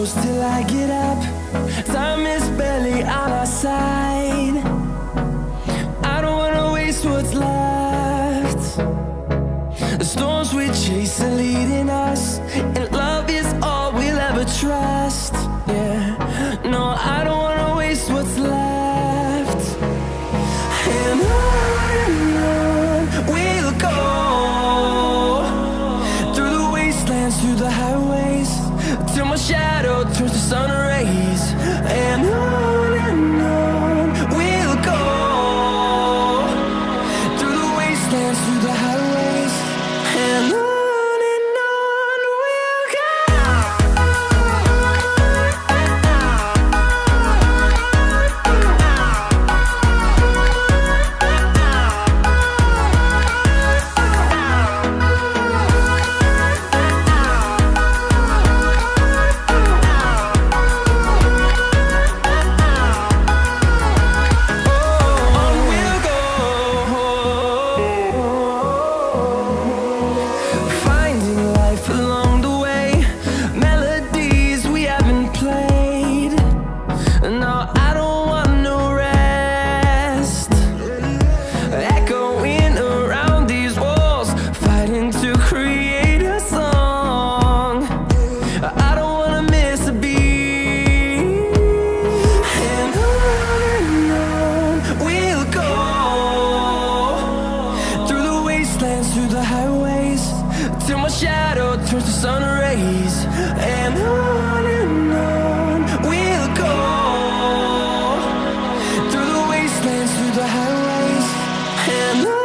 close till I get up. Time is barely on our side. I don't wanna waste what's left. The storms we chase are leading us, and love is all we'll ever trust. Yeah, no, I don't wanna waste what's left. And on we'll go, through the wastelands, through the highways, till my shadow turns to sun rays. And on we'll go, through the wastelands, through the highways, and on we'll go. Through the highways, till my shadow turns to sun rays. And on we'll go, through the wastelands, through the highways, and on.